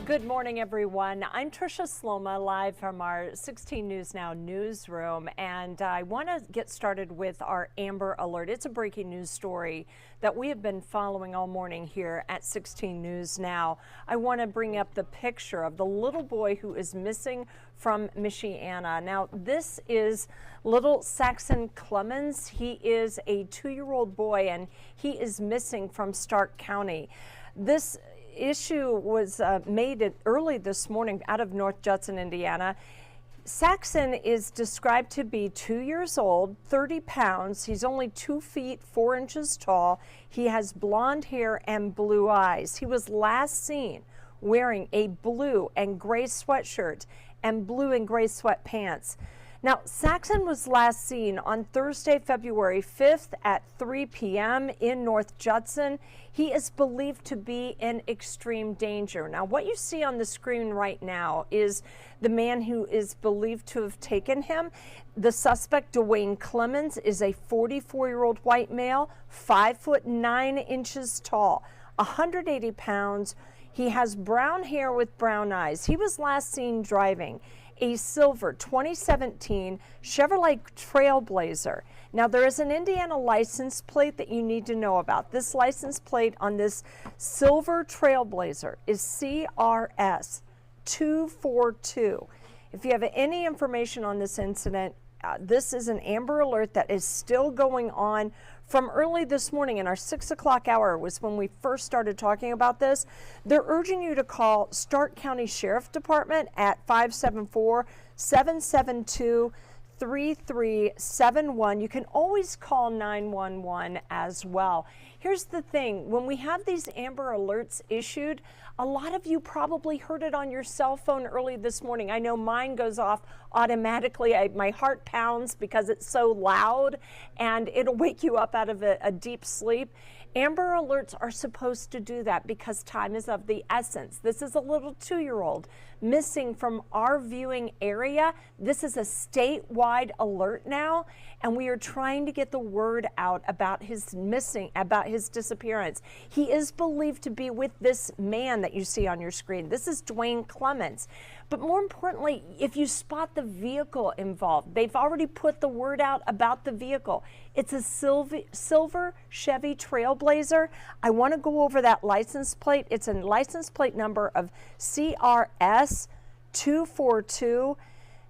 Good morning, everyone. I'm Tricia Sloma, live from our 16 News Now newsroom, and I want to get started with our Amber Alert. It's a breaking news story that we have been following all morning here at 16 News Now. I want to bring up the picture of the little boy who is missing from Michiana. Now, this is little Saxon Clemens. He is a 2-year-old boy, and he is missing from Stark County. This issue was made early this morning out of North Judson, Indiana. Saxon is described to be 2 years old, 30 pounds. He's only 2 feet 4 inches tall. He has blonde hair and blue eyes. He was last seen wearing a blue and gray sweatshirt and blue and gray sweatpants. Now, Saxon was last seen on Thursday, February 5th at 3 p.m. in North Judson. He is believed to be in extreme danger. Now, what you see on the screen right now is the man who is believed to have taken him. The suspect, Dwayne Clemens, is a 44-year-old white male, 5 foot 9 inches tall, 180 pounds. He has brown hair with brown eyes. He was last seen driving a silver 2017 Chevrolet Trailblazer. Now, there is an Indiana license plate that you need to know about. This license plate on this silver Trailblazer is CRS 242. If you have any information on this incident, this is an Amber Alert that is still going on from early this morning. In our 6 o'clock hour was when we first started talking about this. They're urging you to call Stark County Sheriff Department at 574-772-3371. You can always call 911 as well. Here's the thing, when we have these Amber Alerts issued, a lot of you probably heard it on your cell phone early this morning. I know mine goes off automatically. My heart pounds because it's so loud, and it'll wake you up out of a deep sleep. Amber Alerts are supposed to do that because time is of the essence. This is a little 2-year-old missing from our viewing area. This is a statewide alert now, and we are trying to get the word out about his disappearance. He is believed to be with this man that you see on your screen. This is Dwayne Clemens. But more importantly, if you spot the vehicle involved, they've already put the word out about the vehicle. It's a silver Chevy Trailblazer. I want to go over that license plate. It's a license plate number of CRS 242.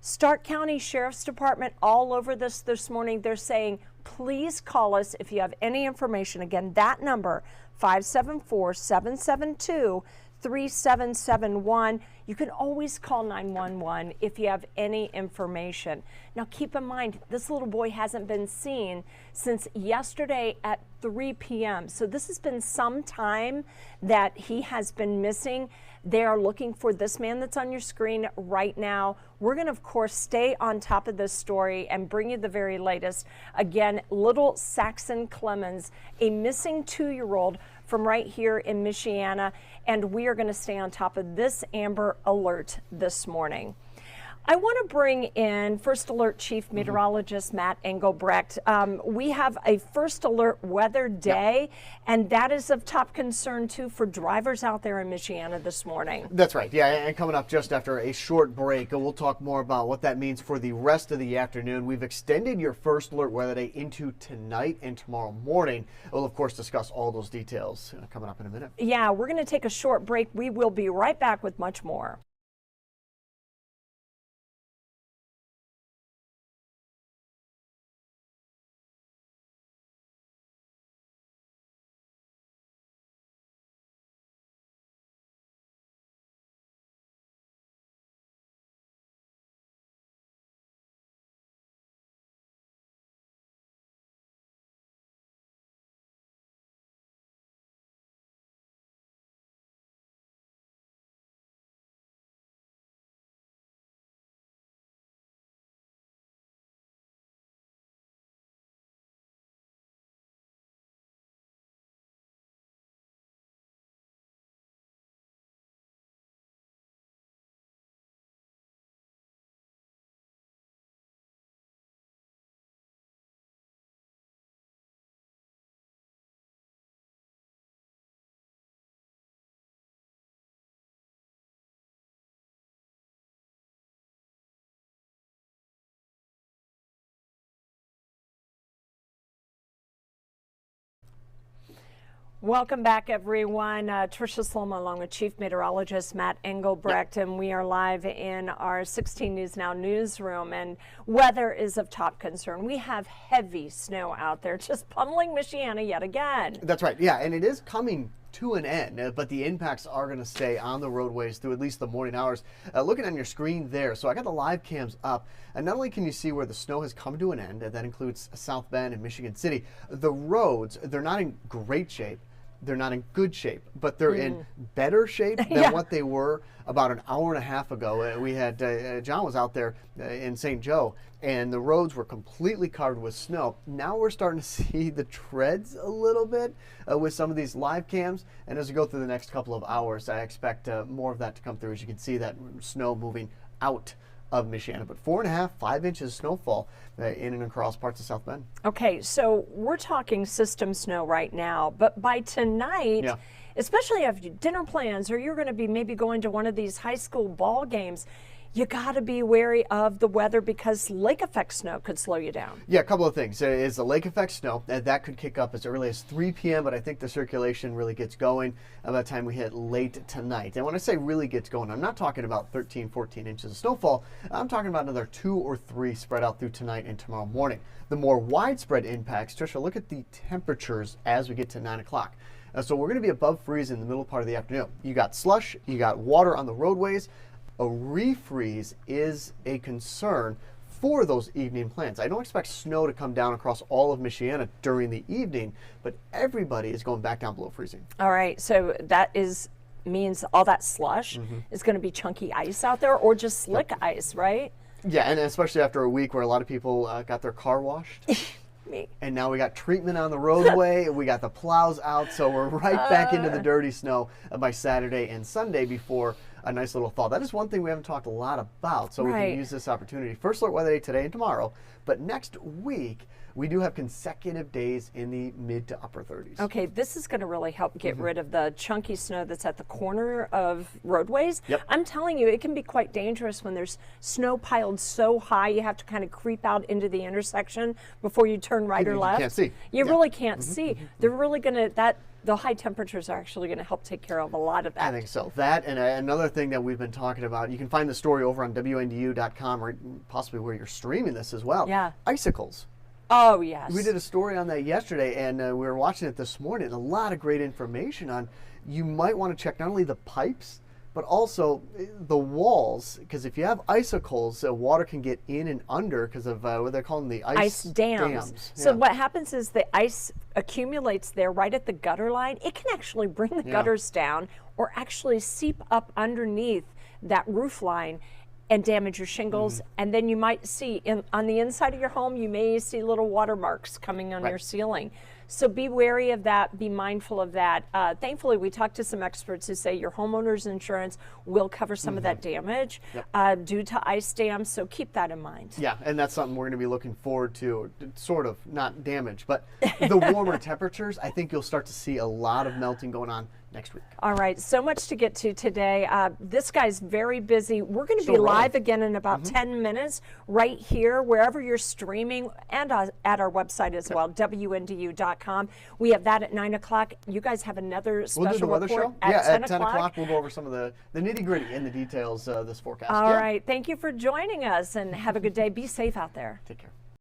Stark County Sheriff's Department all over this morning. They're saying, please call us if you have any information. Again, that number, 574-772-3771. You can always call 911 if you have any information. Now, keep in mind, this little boy hasn't been seen since yesterday at 3 p.m. So this has been some time that he has been missing. They are looking for this man that's on your screen right now. We're going to, of course, stay on top of this story and bring you the very latest. Again, little Saxon Clemens, a missing 2-year-old from right here in Michiana, and we are going to stay on top of this Amber Alert this morning. I want to bring in First Alert Chief Meteorologist Matt Engelbrecht. We have a First Alert weather day, and that is of top concern, too, for drivers out there in Michiana this morning. That's right. Yeah, and coming up just after a short break, we'll talk more about what that means for the rest of the afternoon. We've extended your First Alert weather day into tonight and tomorrow morning. We'll, of course, discuss all those details coming up in a minute. Yeah, we're going to take a short break. We will be right back with much more. Welcome back, everyone. Tricia Sloma along with Chief Meteorologist Matt Engelbrecht, and we are live in our 16 News Now newsroom, and weather is of top concern. We have heavy snow out there, just pummeling Michiana yet again. That's right, yeah, and it is coming to an end, but the impacts are going to stay on the roadways through at least the morning hours. Looking on your screen there, so I got the live cams up, and not only can you see where the snow has come to an end, that includes South Bend and Michigan City, the roads, they're not in great shape. They're not in good shape, but they're in better shape than what they were about an hour and a half ago. We had, John was out there in St. Joe, and the roads were completely covered with snow. Now we're starting to see the treads a little bit with some of these live cams, and as we go through the next couple of hours, I expect more of that to come through. As you can see, that snow moving out of Michiana, but 4.5, 5 inches of snowfall in and across parts of South Bend. Okay, so we're talking system snow right now, but by tonight, especially if you have dinner plans or you're going to be maybe going to one of these high school ball games, you got to be wary of the weather because lake effect snow could slow you down. Yeah, a couple of things. Is the lake effect snow, that could kick up as early as 3 p.m., but I think the circulation really gets going by the time we hit late tonight. And when I say really gets going, I'm not talking about 13, 14 inches of snowfall. I'm talking about another 2 or 3 spread out through tonight and tomorrow morning. The more widespread impacts, Tricia, look at the temperatures as we get to 9 o'clock. So we're going to be above freeze in the middle part of the afternoon. You got slush, you got water on the roadways. A refreeze is a concern for those evening plans. I don't expect snow to come down across all of Michiana during the evening, but everybody is going back down below freezing. All right, so that means all that slush is going to be chunky ice out there or just slick ice, right? Yeah, and especially after a week where a lot of people got their car washed. Me. And now we got treatment on the roadway, we got the plows out, so we're right back into the dirty snow by Saturday and Sunday before a nice little thaw. That is one thing we haven't talked a lot about, so we can use this opportunity. First alert weather day today and tomorrow, but next week we do have consecutive days in the mid to upper 30s. Okay, this is going to really help get rid of the chunky snow that's at the corner of roadways. I'm telling you, it can be quite dangerous when there's snow piled so high you have to kind of creep out into the intersection before you turn right or left. You can't see. You really can't see. They're really going to, the high temperatures are actually going to help take care of a lot of that. I think so. That and another thing that we've been talking about, you can find the story over on WNDU.com or possibly where you're streaming this as well. Yeah. Icicles. Oh, yes. We did a story on that yesterday, and we were watching it this morning. A lot of great information on, you might want to check not only the pipes, but also the walls, because if you have icicles, water can get in and under because of what they're calling the ice dams. So what happens is the ice accumulates there right at the gutter line. It can actually bring the gutters down or actually seep up underneath that roof line and damage your shingles. And then you might see on the inside of your home, you may see little watermarks coming on your ceiling. So be wary of that, be mindful of that. Thankfully, we talked to some experts who say your homeowner's insurance will cover some of that damage due to ice dams, so keep that in mind. Yeah, and that's something we're going to be looking forward to, sort of, not damage, but the warmer temperatures, I think you'll start to see a lot of melting going on next week. All right, so much to get to today. This guy's very busy. We're going to be live again in about 10 minutes right here, wherever you're streaming, and at our website as well, WNDU.com. We have that at 9 o'clock. You guys have another special we'll do the weather show at 10 at 10 o'clock. We'll go over some of the nitty-gritty and the details of this forecast. All right, thank you for joining us, and have a good day. Be safe out there. Take care.